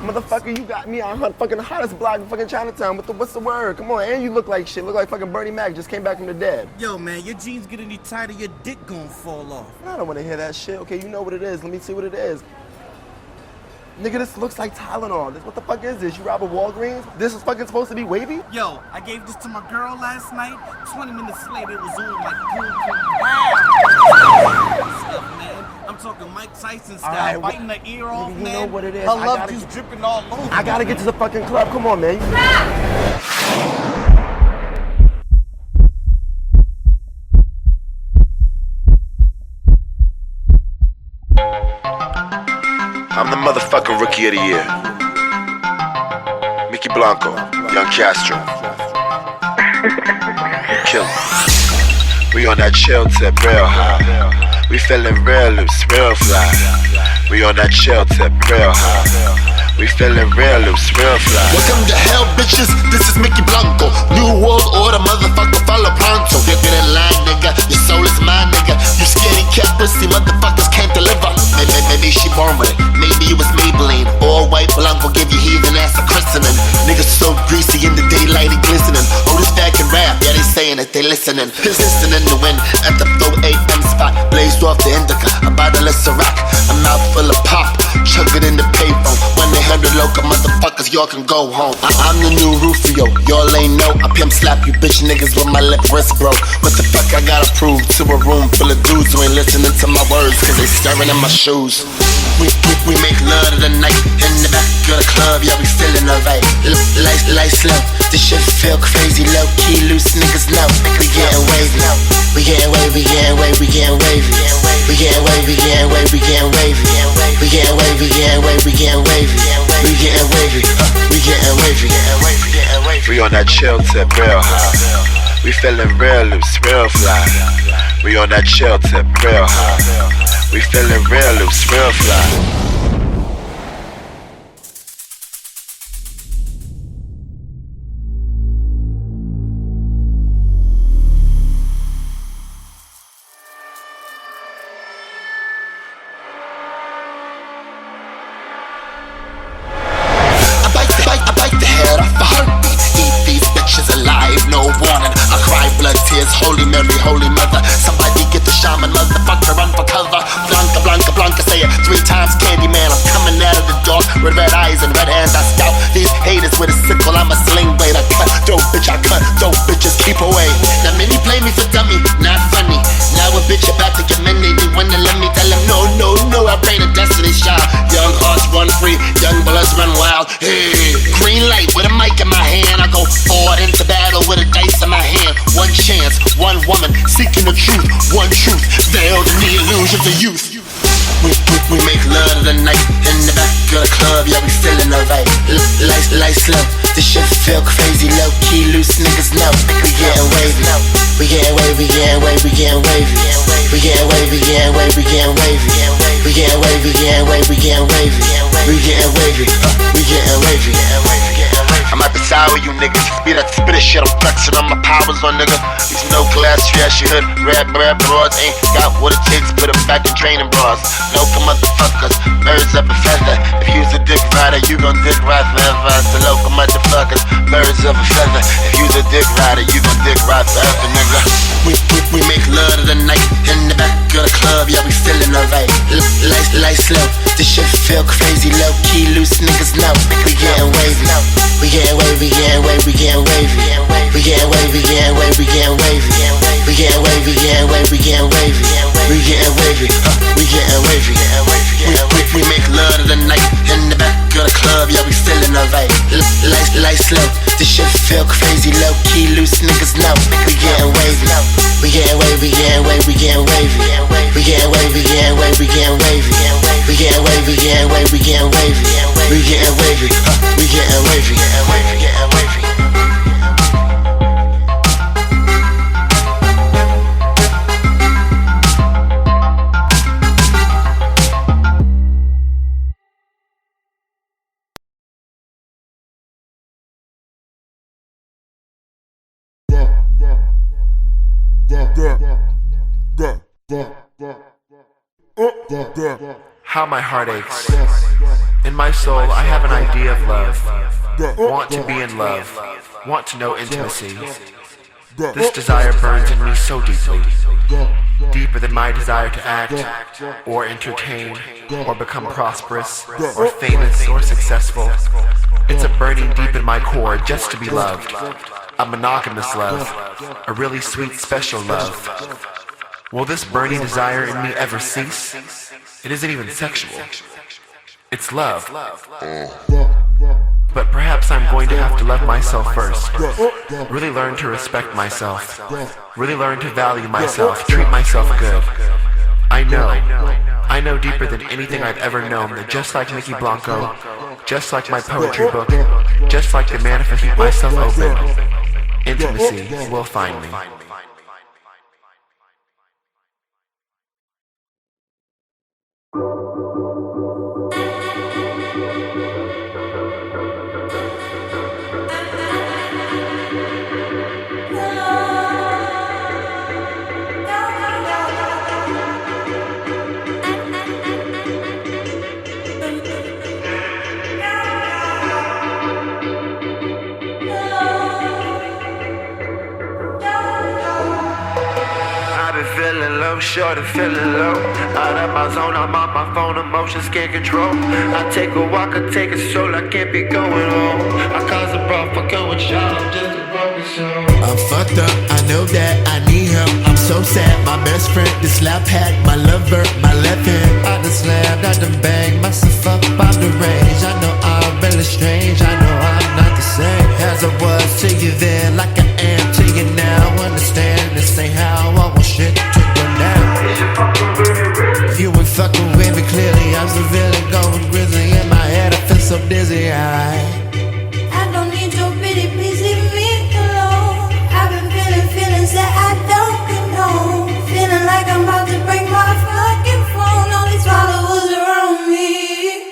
Motherfucker, you got me on fucking hottest block in fucking Chinatown. What's the word? Come on, and you look like shit. Look like fucking Bernie Mac just came back from the dead. Yo, man, your jeans get any tighter, your dick gon' fall off. I don't want to hear that shit. Okay, you know what it is. Let me see what it is. Nigga, this looks like Tylenol. What the fuck is this? You rob a Walgreens? This is fucking supposed to be wavy? Yo, I gave this to my girl last night. 20 minutes later, it was on like boom, stuff, man. I'm talking Mike Tyson style, right, biting the ear off, man. You know what it is. Her love juice dripping all over. I gotta get to the fucking club. Come on, man. I'm the motherfucking rookie of the year. Mickey Blanco, Young Castro. Kill him. We on that chill tip, real high. We feeling real loose, real fly. We on that chill tip, real high. We feeling real loose, real fly. Welcome to hell, bitches. This is Mickey Blanco. New world order, motherfucker, follow pronto. Get in line, nigga. Your soul is mine, nigga. You scaredy cat pussy, motherfuckers can't deliver. Maybe she born with it. Maybe it was Maybelline. All white Blanco give you heathen ass a christening. Niggas so greasy in the daylight and glistening. Oh, this bag can rap. Yeah, they saying that they listening. Pissing in the wind at the 4 a.m. spot. Blazed off the indica. A bottle of Ciroc. A mouth full of pop. Chug it in the payphone. 1-800 local motherfuckers, y'all can go home. I'm the new Rufio. Y'all ain't know. I pimp slap you bitch niggas with my lip wrist broke. What the fuck I gotta prove to a room full of dudes who ain't listening to my words cause they staring at my shoes. We make love to the night in the back of the club, yeah, we feeling alright. Light slow, this shit feel crazy, low key, loose niggas know. We getting wavy, we getting wavy, we getting wavy, we getting wavy, we getting wavy, we getting wavy, we getting wavy, we getting wavy, we getting wavy, we getting wavy, we getting wavy. We on that chill tip, real high. We feeling real loose, real fly. We on that chill tip, real high. We feeling real loose, real fly. I bite the head off a heartbeat. Eat these bitches alive, no warning. I cry blood tears, Holy Mary, Holy Mother. Somebody get the shaman, motherfucker, run for cover. Blanca, Blanca, Blanca, say it 3 times, Candyman. I'm coming out of the dark with red eyes and red hands. I scout these haters with a sickle. I'm a sling blade. I cut, dope bitch, I cut, dope bitches keep away. Now many play me for dummy, not funny. Now a bitch about to get many. They wanna let me tell them no, no, no. I pray the destiny shine. Young hearts run free, young bloods run wild. Hey, green light with a mic in my hand. I go forward into battle with a dice in my hand. One chance, one woman seeking the truth. One truth, veiled in the illusions of youth. We make love to the night in the back of the club, yeah, we feeling alright. Light slow, this shit feel crazy, low key, loose niggas know. We getting wavy, we getting wavy, we getting wavy, we getting wavy, we getting wavy, we getting wavy, we getting wavy, we getting wavy, we getting wavy, we getting wavy, we getting wavy, we getting wavy. I might be sour with you niggas. Be that spitter shit, I'm flexing on my powers on nigga. These no class, trashy hood, rap broads ain't got what it takes, put them back in training bras. Local motherfuckers, birds of a feather. If you's a dick rider, you gon' dick ride forever. The local motherfuckers, birds of a feather. If you's a dick rider, you gon' dick ride forever, nigga. We make love to the night in the back of the club, yeah, we feeling alright. Light slow, this shit feel crazy, low key, loose niggas know. We getting wavy, we getting wavy, we getting wavy, we getting wavy, we getting wavy, we getting wavy, we getting wavy, we getting wavy, we getting wavy, we getting wavy, we getting wavy, we getting wavy. We make love to the night in the back of the club, yeah, we feeling alright. Light slow, this shit feel crazy, low key, loose niggas know. We getting wavy, we getting wavy, we getting wavy, we getting wavy, we getting wavy, we getting wavy, we getting wavy, we getting wavy, we getting wavy, we getting wavy, we getting wavy, we getting wavy, getting wavy. How my heart aches. In my soul, I have an idea of love. Want to be in love. Want to know intimacy. This desire burns in me so deeply. Deeper than my desire to act, or entertain, or become prosperous, or famous, or successful. It's a burning deep in my core just to be loved. A monogamous love. A really sweet, special love. Will this burning desire in me ever cease? It isn't even sexual. It's love. But perhaps I'm going to have to love myself first. Really learn to respect myself. Really learn to value myself. Treat myself good. I know deeper than anything I've ever known that just like Mykki Blanco, just like my poetry book, just like the man if I keep myself open, intimacy will find me. Feeling low, short of feeling low. Out of my zone, I'm on my phone, emotions can't control. I take a walk, I take a stroll, I can't be going home. I cause a brawl for going shot, I'm just a broken soul. I'm fucked up, I know that I need help. I'm so sad, my best friend, this lap hack, my lover, my left hand. I done slammed, I done banged myself up out the range. I know I'm really strange, I know I'm not the same as I was to you then, like I am to you now. Understand, this ain't how I want shit to go down. You ain't fucking with me clearly, I'm so really going grizzly. In my head I feel so dizzy, I don't need your pity, please leave me alone. I've been feeling feelings that I don't condone. Feeling like I'm about to break my fucking phone. All these followers around me.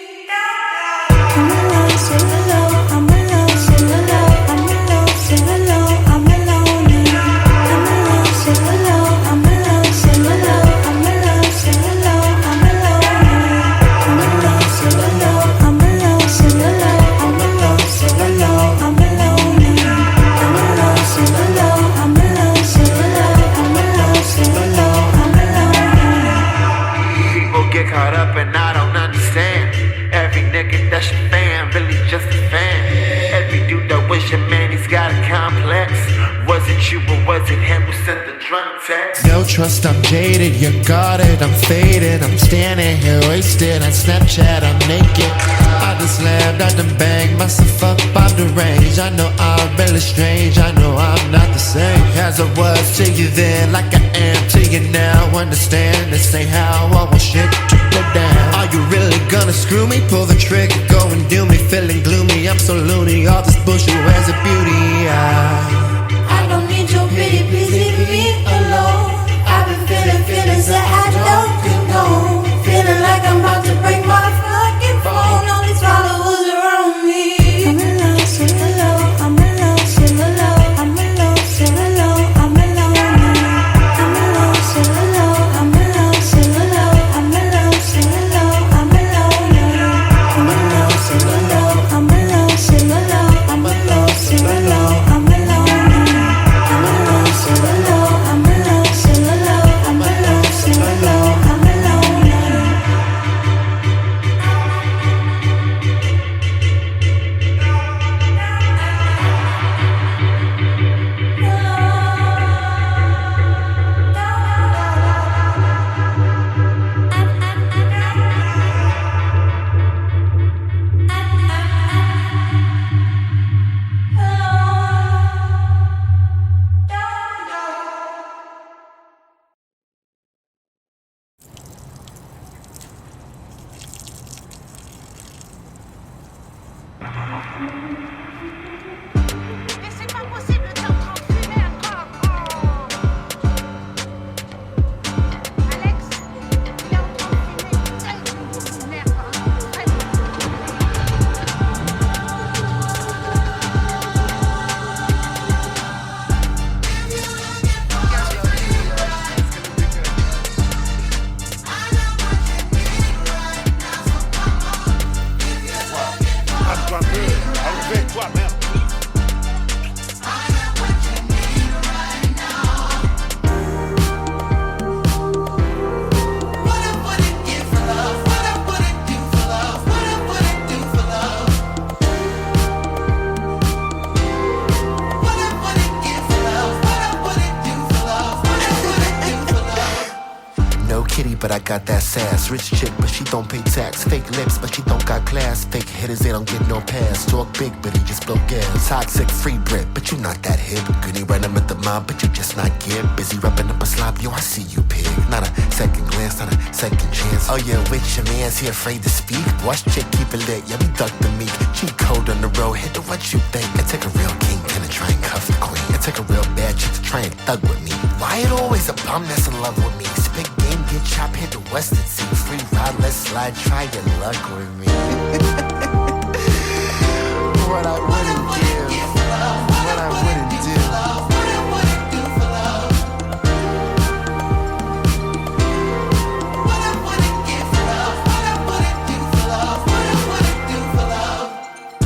I'm alone, sing alone. I'm alone, sing alone. I'm alone, sing alone. I'm alone. I'm alone, sing alone. I'm alone, sing alone. I'm alone, sing alone. I'm alone. I'm alone, sing alone. I'm alone, sing alone. I'm alone, sing alone. I'm alone. I'm alone, sing alone. I'm alone, sing alone. I'm alone, sing alone. I'm alone. People get caught up and I don't understand. Every nigga that's your fan, really just a fan. Every dude that was your man, he's got a complex. Was it you or was it him who sent the drunk text? no trust, I'm jaded, you're guarded, I'm faded. I'm standing here wasted on Snapchat, I'm naked. I done slammed, I done banged myself up out the range. I know I'm really strange, I know I'm not the same as I was to you then, like I am to you now. Understand, this ain't how I want shit to go down. Are you really gonna screw me? Pull the trigger, go and do me. Feeling gloomy, I'm so loony. All this bullshit wears a beauty. I don't need your pity, please leave me alone. I've been feeling feelings that I don't condone. Feeling like I'm about to break my fucking phone. All these followers around me. I'm alone, sing alone. I'm alone, sing alone. I'm alone, sing alone. I'm alone. I'm alone, sing alone. I'm alone, sing alone. I'm alone, sing alone. I'm alone. I'm alone, sing alone. I'm alone, sing alone. I'm alone, sing alone. I'm alone. no kitty, but I got that sass. Rich chick, but she don't pay tax. Fake lips, but she don't got class. Fake hitters, they don't get no pass. Talk big, but he just blow gas. Toxic, free Brit, but you not that hip. Goody running with the mob, but you just not get. Busy wrapping up a slob, yo, I see you, pig. Not a second glance, not a second chance. Oh yeah, with your man's he afraid to speak. Watch chick, keep it lit, yeah, we duck the meek. Cheat code on the road, hit the what you think. It take a real king to try and cuff the queen. It take a real bad chick to try and thug with me. Why it always a bum that's in love with me? Spit game, get chopped, hit the western sea. Free ride, let's slide, try your luck with me. What I wouldn't give, what I wouldn't do.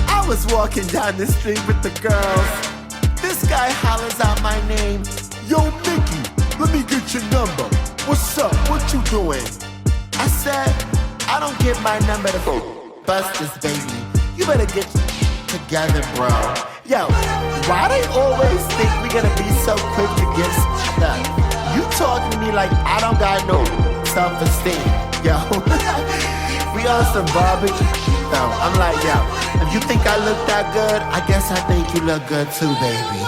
I was walking down the street with the girls. This guy hollers out my name. Yo, Mickey, let me get your number. What's up? What you doing? I said, I don't give my number to bust this baby. You better get together, bro. Yo, why they always think we gonna be so quick to give stuff? You talking to me like I don't got no self-esteem. Yo, we on some barbecue. No, I'm like, yo, if you think I look that good, I guess I think you look good too, baby.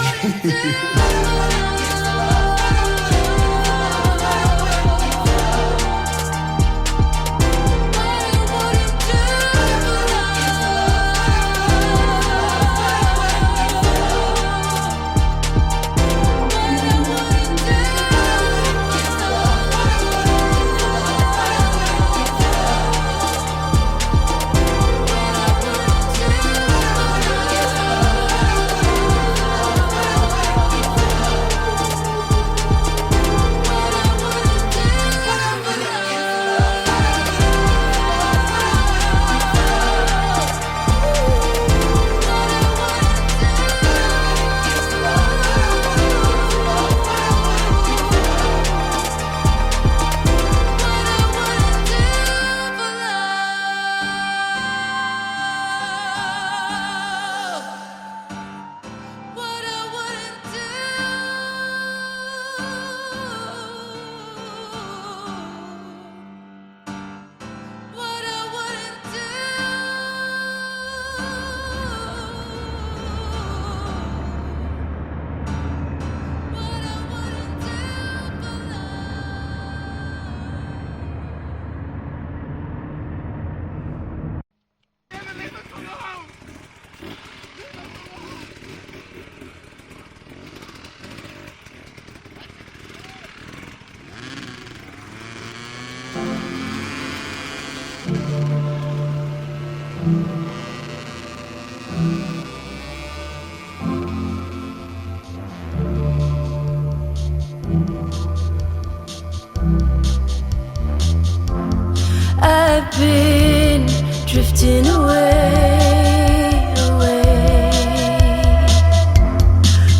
I've been drifting away, away.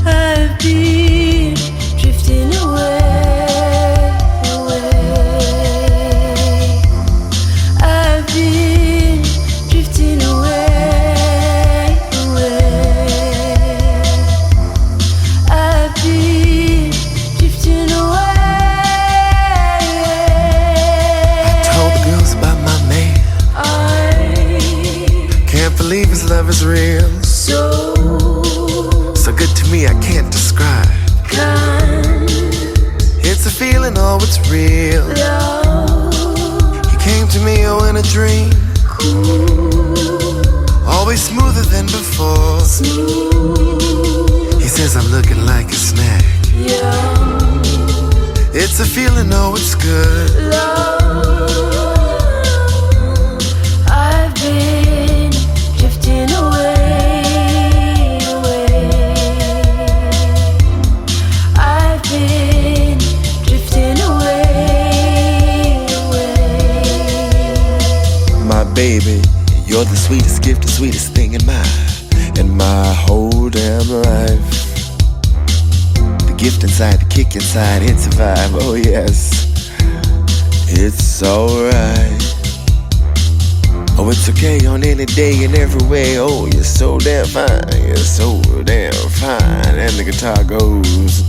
I've been drifting away, away. I've been drifting away, away. I've been drifting away. Believe his love is real. So good to me I can't describe. It's a feeling, oh it's real. He came to me, oh in a dream. Always smoother than before. He says I'm looking like a snack. It's a feeling, oh it's good. I've been drifting away, away. I've been drifting away, away. My baby, you're the sweetest gift, the sweetest thing in my whole damn life. The gift inside, the kick inside, it's a vibe, oh yes. It's alright. Oh, it's okay on any day and every way. Oh, you're so damn fine, you're so damn fine. And the guitar goes.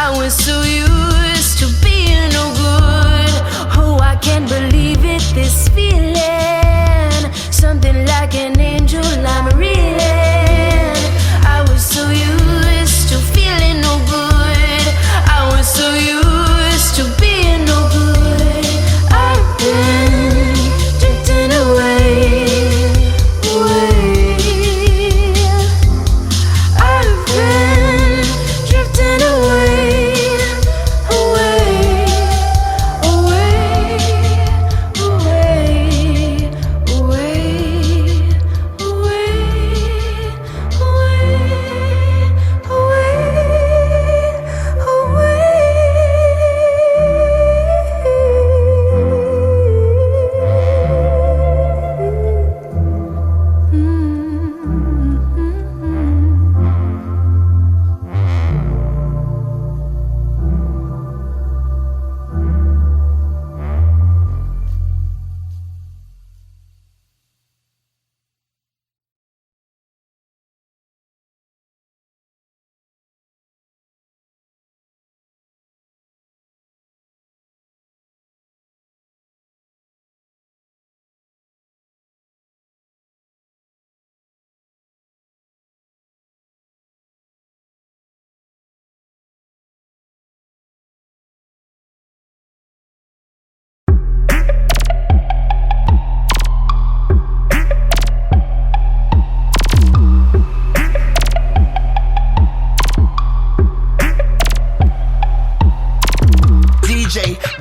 I was so used to being no good. Oh, I can't believe it, this feeling. Something like an angel I'm reeling. I was so used to feeling no good. I was so used to being no good. I've been drifting away, away. I've been drifting away, away, away, away, away, away, away, away.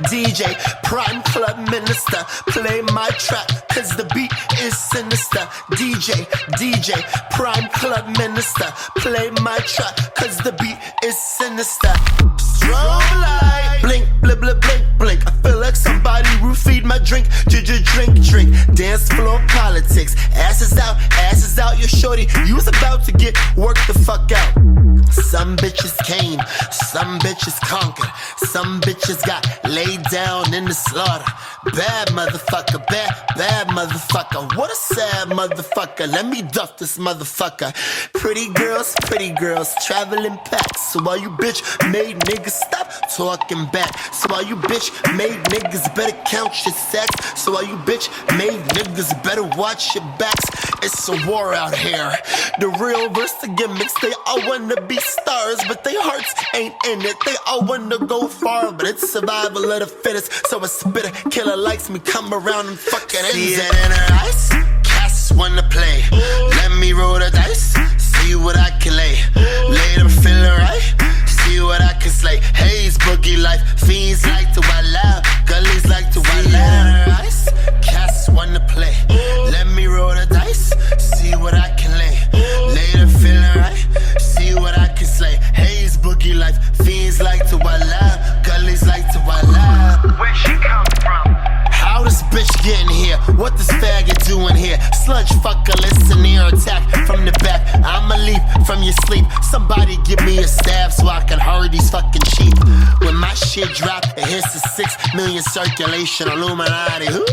DJ, prime club minister, play my track, cause the beat is sinister. DJ, prime club minister, play my track, cause the beat is sinister. Strobe light, blink, blip, blip, blink, blink. I feel like somebody roofied my drink, drink. Dance floor politics, asses out, your shorty, you was about to get worked the fuck out. Some bitches came, some bitches conquered, some bitches got laid down in the slaughter. Bad motherfucker, bad motherfucker. What a sad motherfucker. Let me duff this motherfucker. Pretty girls, traveling packs. So all you bitch made niggas stop talking back. So all you bitch made niggas better count your sacks. So all you bitch made niggas better watch your backs. It's a war out here. The real versus the gimmicks. They all wanna be stars, but their hearts ain't in it. They all wanna go far, but it's survival of the fittest. So a spitter killer likes me, come around and fucking see it in her eyes. Cats wanna play. Let me roll the dice. See what I can lay. Lay them feeling right. See what I can slay. Haze, boogie life. Fiends like to wild out. Gullies like to wild out. Cats wanna play. Let me roll the dice. See what I can lay. Lay them feeling right. See what I can slay. Haze, boogie life. Fiends like to wild out. Gullies like to wild out. Where she come from? How this bitch getting here? What this faggot doing here? Sludge fucker, listen here, attack from the back. I'ma leap from your sleep. Somebody give me a stab so I can hurry these fucking sheep. When my shit drop, it hits the 6 million circulation. Illuminati, who?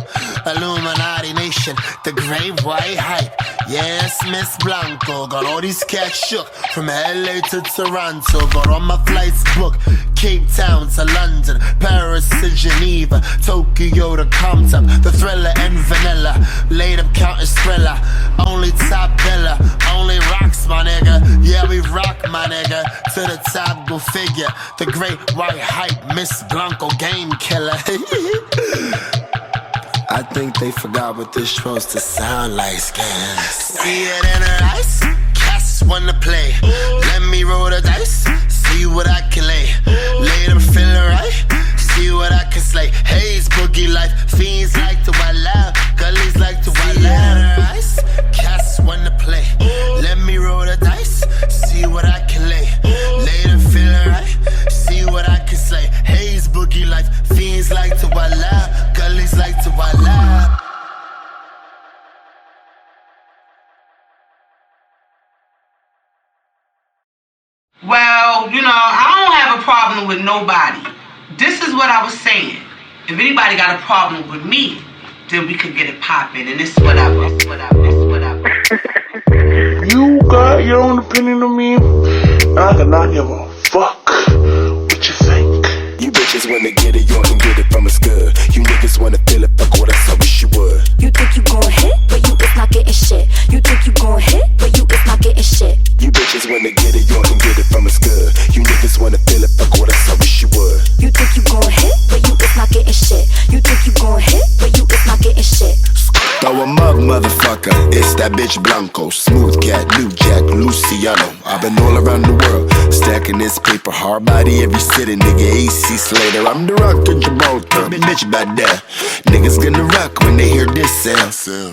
Illuminati nation. The great white hype. Yes, Miss Blanco. Got all these cats shook. From LA to Toronto. Got all my flights booked. Cape Town to London. Paris to Geneva. Tokyo to Compton. The Thriller and Vanilla. Laid up counting Thriller. Only top biller. Only rocks, my nigga. Yeah, we rock, my nigga. To the top, go figure. The great white hype. Miss Blanco game killer. I think they forgot what this supposed to sound like, scans. See it in her eyes. Cats wanna play. Let me roll the dice. See what I can lay. Lay them feeling right. See what I can slay. Haze, boogie life. Fiends like to wild out. Gullies like to wild out. Cats wanna play. Let me roll the dice. See what I can lay. Lay them feeling right. See what I can slay. Haze, boogie life. Fiends like to wild out. Gullies like to wild out. Well, you know, I don't have a problem with nobody. This is what I was saying. If anybody got a problem with me, then we could get it popping. And this is whatever. You got your own opinion of me. I cannot give a fuck what you wanna feel it, fuck what else I wish you would. You think you gon' hit, but you is not getting shit. You think you gon' hit, but you is not getting shit. Throw 'em up, motherfucker. It's that bitch Blanco, smooth cat, New Jack, Luciano. I've been all around the world, stacking this paper, hard body every city, nigga. AC Slater, I'm the rock in Gibraltar. Bitch about that. Niggas gonna rock when they hear this sound.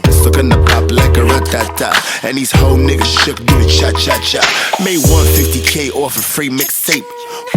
It's gonna pop like a ratata, and these whole niggas shook, do the cha cha cha. Made 150K off a free mixtape.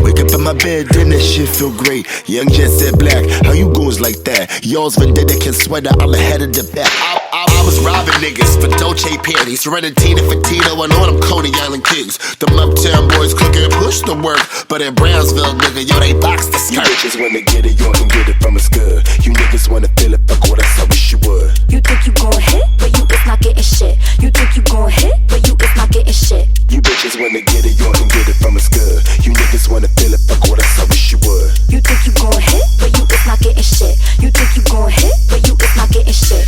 Wake up in my bed, then that shit feel great. Young Jet said black, how you goes like that? Y'all's vendetta can sweater, I'm ahead of the back. I was robbing niggas for Dolce panties, running Tina for Tito and all them Coney Island kings. Them uptown boys cooking push the work, but in Brownsville, nigga, yo, they box the skirt. You bitches wanna get it, y'all can get it from us good. You niggas wanna feel it, fuck what else I wish you would. You think you gon' hit, but you is not getting shit. You think you gon' hit, but you is not getting shit. You bitches wanna get it, y'all can get it from us good. You niggas wanna feel it, fuck what else I wish you would. You think you gon' hit, but you is not getting shit. You think you gon' hit, but you is not getting shit.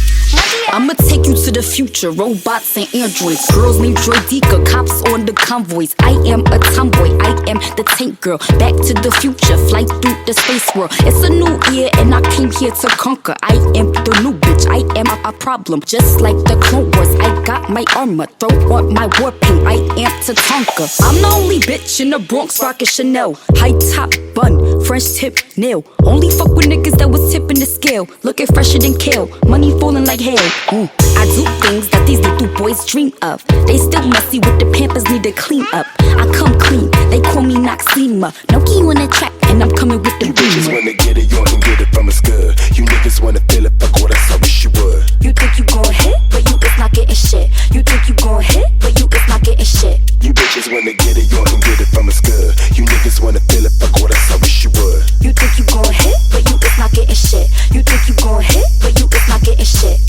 I'ma take you to the future, robots and androids. Girls named Droideka, cops on the convoys. I am a tomboy, I am the tank girl. Back to the future, flight through the space world. It's a new year and I came here to conquer. I am the new bitch, I am a problem. Just like the Clone Wars, I got my armor. Throw on my war paint, I am Tatanka. I'm the only bitch in the Bronx rockin' Chanel. High top bun, French tip nail. Only fuck with niggas that was tipping the scale. Looking fresher than kale, money falling like hell. I do things that these little boys dream of. They still messy with the Pampers, need to clean up. I come clean, they call me Noxema. No key on the track, and I'm coming with the You bitches beamer. wanna get it, y'all can get it from us good. You niggas wanna feel it, fuck what else I wish you would. You think you gon' hit, but you is not getting shit. You think you gon' hit, but you is not getting shit. You bitches wanna get it, y'all can get it from us good. You niggas wanna feel it, fuck what else I wish you would. You think you gon' hit, but you is not getting shit. You think you gon' hit, but you is not getting shit.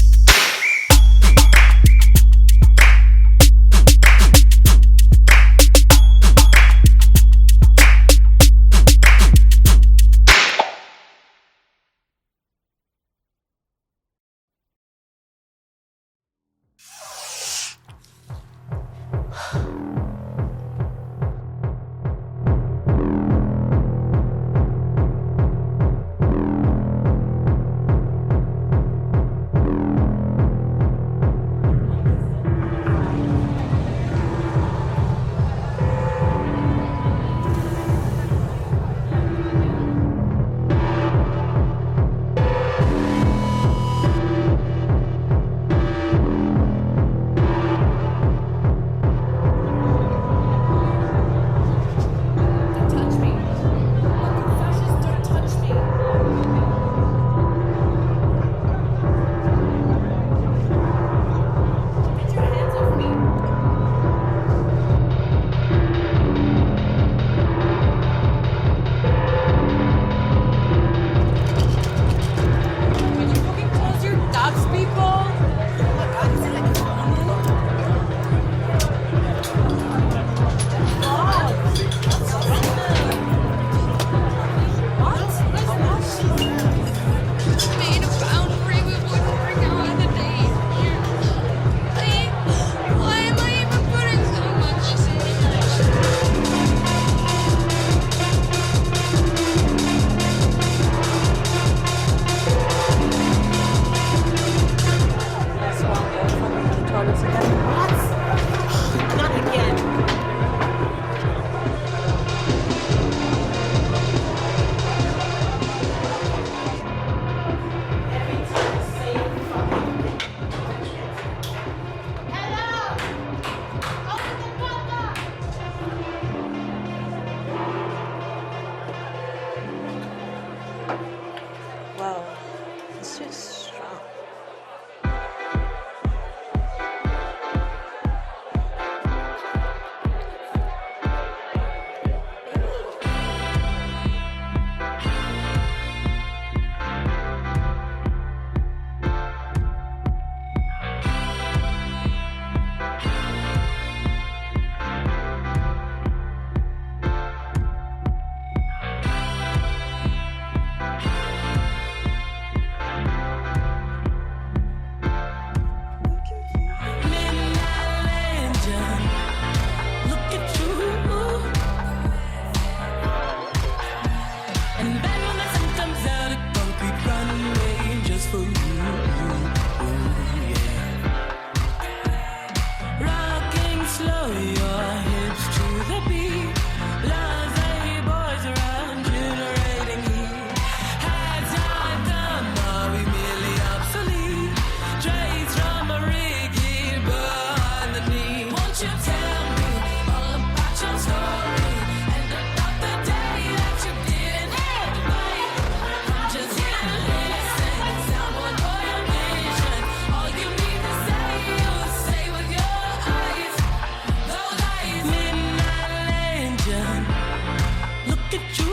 look at you.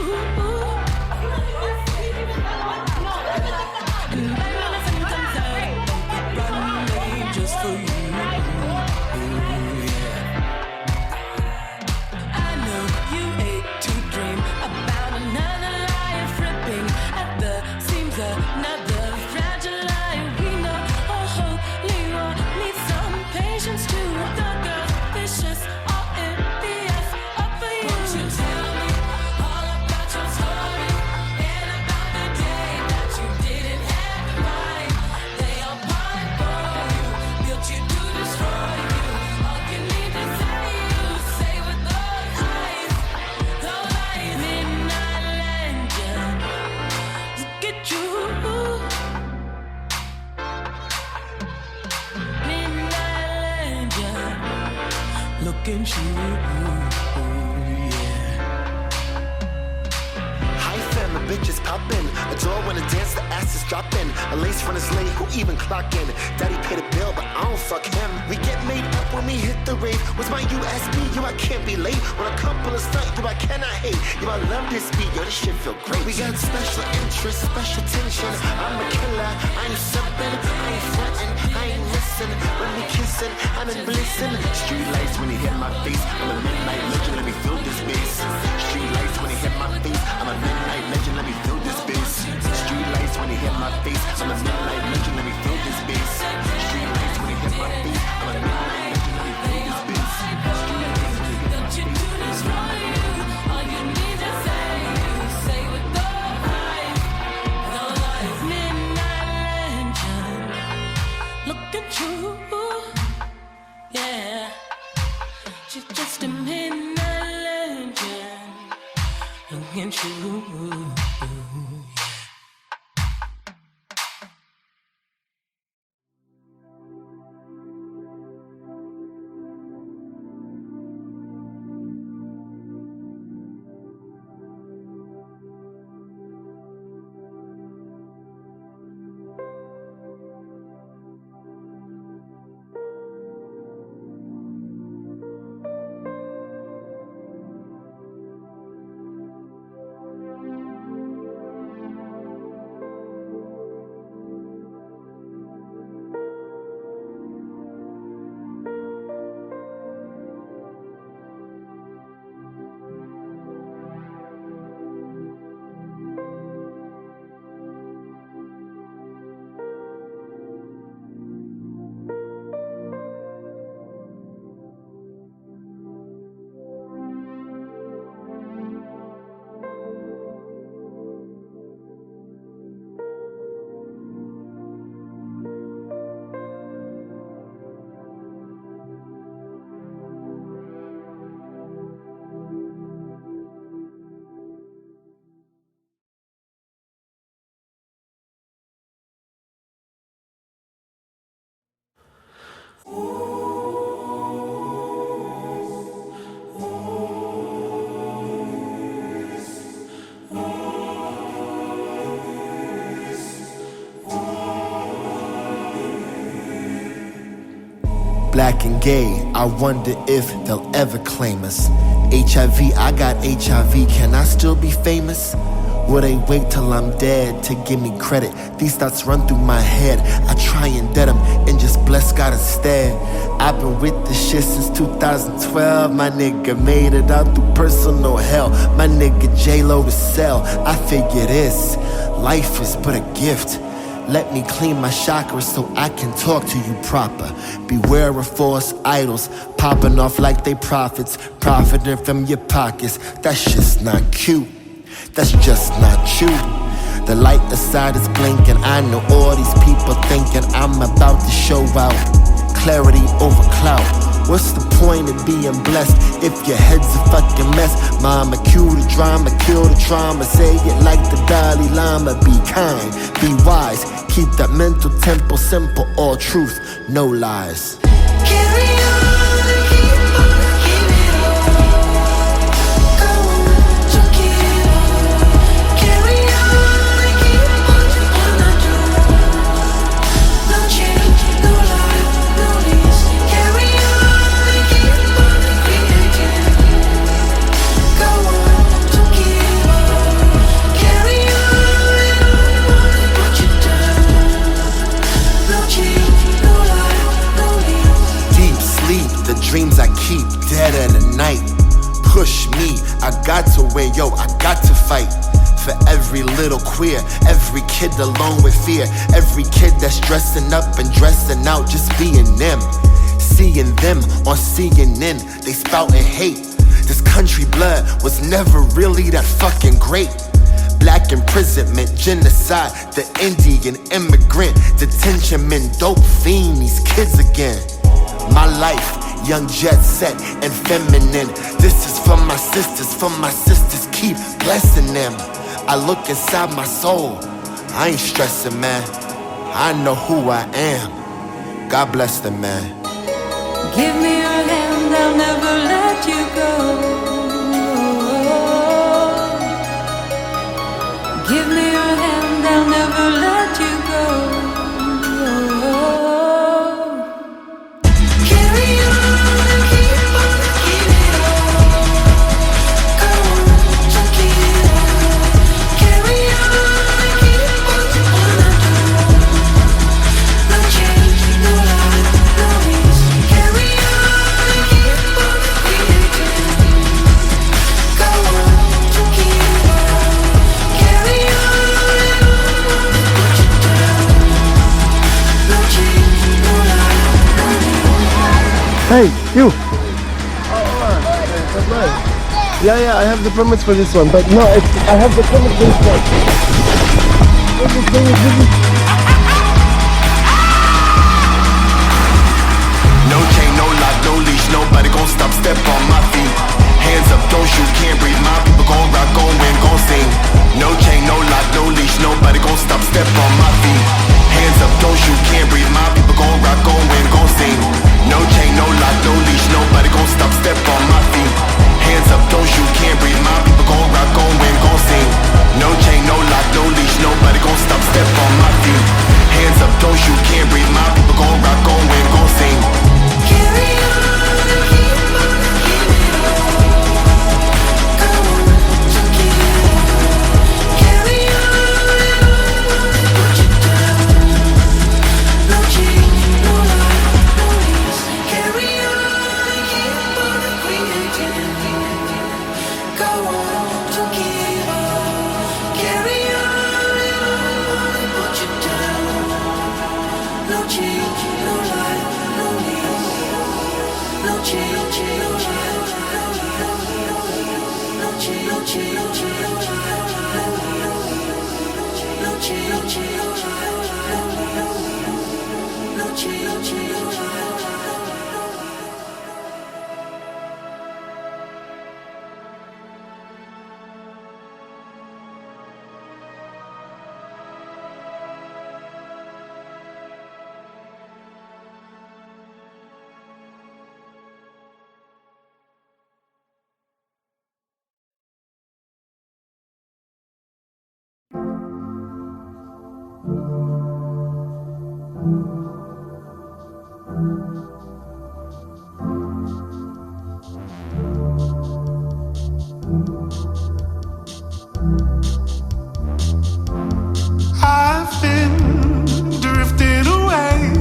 And everything comes out, run away just for you. I know you hate to dream about another life ripping at the seams, another fragile life. We know a holy war needs some patience to the girl vicious, all in the ass up for you. Won't you tell me all about your story and about the day that you didn't have the mind? They all pied for you, built you to destroy you. All you need to say, you say with those eyes, midnight legend. Look at you, midnight legend. Look at you, yeah. High family bitches poppin'. Adore when the dance, the ass is dropping. A lace runners late, who even clockin'? Daddy paid a bill, but I don't fuck him. We get made up when we hit the rave. Was my USB? Yo, I can't be late. When a couple of stunt, yo, I cannot hate. Yo, I love this beat, yo, this shit feel great. We got special interest, special tension. I'm a killer, I ain't simpin', I ain't frontin', I ain't missing. When we kissin', I'm in blissin'. Street lights when he hit my face. I'm a midnight legend, let me feel this bass. Street lights when he hit my face. I'm a midnight legend, let me feel this bass. Street lights when he hit my face. I'm a midnight legend, let me feel this bass. Street lights when he hit my face. I'm a midnight legend, let me feel this bass. Street lights when he hit my face. I'm a midnight legend. All you need to say, you say with the eyes, midnight legend. Look at you, yeah. She's just a midnight legend. Look at you. Black and gay, I wonder if they'll ever claim us. HIV, I got HIV, can I still be famous? Will they wait till I'm dead to give me credit? These thoughts run through my head, I try and dead them and just bless God instead. I've been with this shit since 2012, my nigga made it out through personal hell. My nigga J-Lo to sell, I figure this, life is but a gift. Let me clean my chakras so I can talk to you proper. Beware of false idols, popping off like they prophets, profiting from your pockets. That's just not cute, that's just not you. The light aside is blinking, I know all these people thinking I'm about to show out. Clarity over clout, what's the point of being blessed if your head's a fucking mess? Mama, cue the drama, kill the trauma. Say it like the Dalai Lama. Be kind, be wise, keep that mental tempo simple. All truth, no lies. Carry on, keep on, give it all. Go on, chuck it all. Carry on, keep on the truth. No change, no lie, no lease. Carry on, keep on creating. Go on, chuck it fight for every little queer, every kid alone with fear, every kid that's dressing up and dressing out, just being them. Seeing them on CNN, they spouting hate. This country blood was never really that fucking great. Black imprisonment, genocide, the Indian immigrant, detention men, dope fiend, these kids again. My life, young jet set and feminine. This is for my sisters, keep blessing them. I look inside my soul, I ain't stressing, man. I know who I am. God bless them, man. Give me your hand, I'll never let you go. Give me your hand, I'll never let you go. Carry on, keep on, keep it on. Go on, to keep it on. Carry on, keep on, no change, no lie, no ease. Carry on, keep on, creating. Go on, to keep it on. Carry on, put you down. No change, no lie, no ease. Hey, you! Yeah, I have the permits for this one, but no, I have the permit for this one. No chain, no lock, no leash, nobody gon' stop, step on my feet. Hands up, don't shoot, can't breathe, my people gon' rock, gon' win, gon' sing. No chain, no lock, no leash, nobody gon' stop, step on my feet. Hands up, don't shoot, can't breathe, my people gon' rock, gon' win, gon' sing. No chain, no lock, no leash, nobody gon' stop, step on my feet. Hands up, don't shoot, can't breathe, my people gon' rock, gon' win, gon' sing. No chain, no lock, no leash, nobody gon' stop, step on my feet. Hands up, don't shoot, can't breathe, my people gon' rock, gon' win, gon' sing. Carry on, keep on, keep it on. Go on, to keep it on. Carry on, put you down. No change, no lie, no ease. Carry on, keep on creating. Go on, to keep on. Carry on, put you down. No change, no lie, no ease. No change, no lie, no change, no change, no change, no change, no change. I've been drifting away.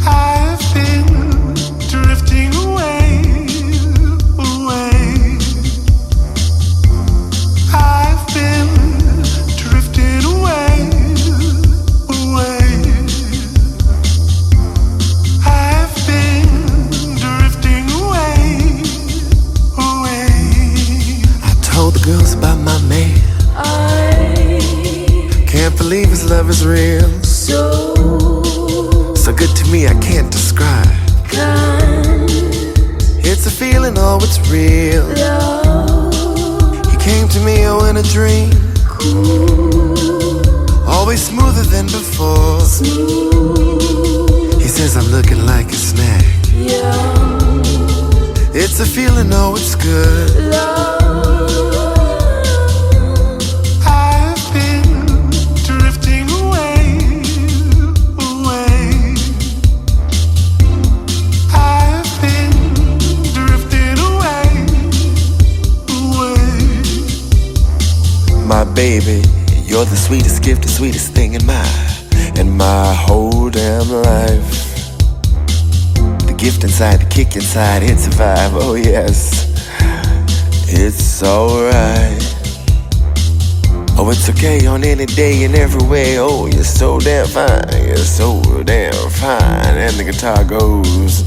I've been drifting away. I've been drifting away. I've been drifting away. I told the girls about my man. Can't believe his love is real. So good to me, I can't describe. It's a feeling, oh, it's real. He came to me, oh, in a dream. Always smoother than before. He says I'm looking like a snack. It's a feeling, oh, it's good. I've been drifting away. I've been drifting away. My baby, you're the sweetest gift, the sweetest thing in my whole damn life. The gift inside, the kick inside, it's a vibe, oh yes. It's alright. Oh, it's okay on any day and every way. Oh, you're so damn fine. You're so damn fine. And the guitar goes.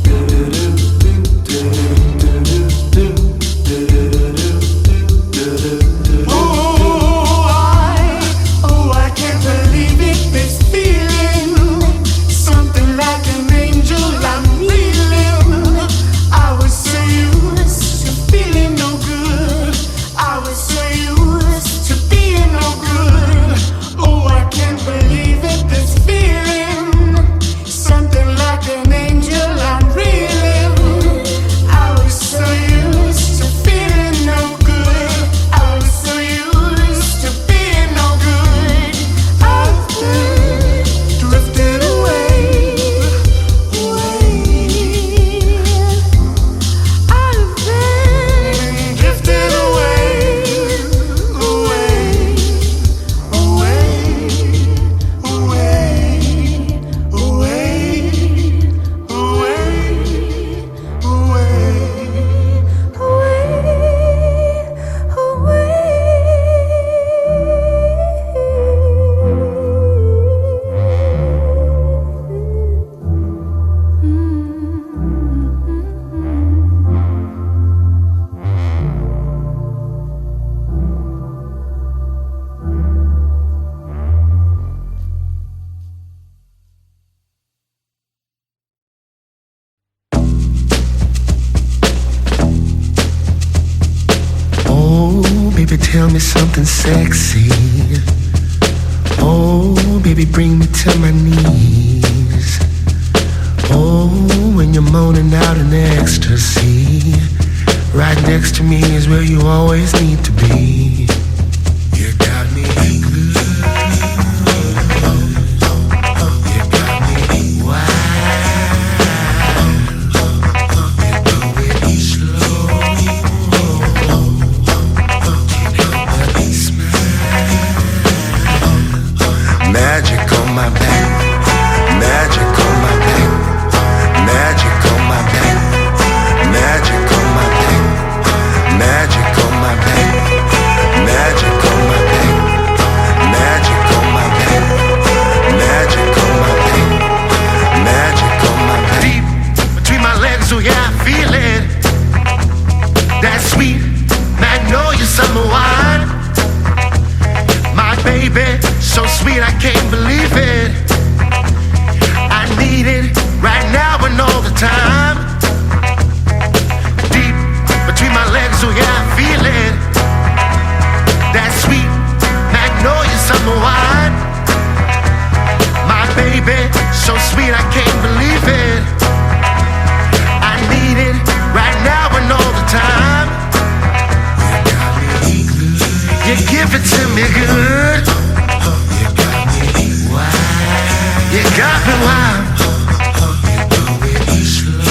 Oh, I can't believe it, this feeling. Something like an angel I'm feeling. I was so used to feeling no good. I was so used to being no good. Oh, I can't believe it, this feeling. Something like an angel I'm reeling. I was so used to feeling no good. I was so used to being no good. I've been drifting away, away. I've been drifting away, away, Oh, baby, tell me something sexy. Oh, baby, bring me to my knees. Oh, when you're moaning out in ecstasy, right next to me is where you always need to be. You got me good. You got me wild. You do it slow. Magic on my back, magic on my back, magic on my back, magic on my back, magic on my back, magic on my back, magic on my back, magic on my back, magic on my back. Deep between my legs, oh yeah, I feel it. That sweet magnolia summer wine. My baby, so sweet I can't believe it. I need it right now and all the time. Deep between my legs, oh yeah, I feel it. That sweet magnolia summer wine. My baby, so sweet I can't believe it. I need it right now and all the time. You give it to me good. You got me wild. You got me wild. You do it slow.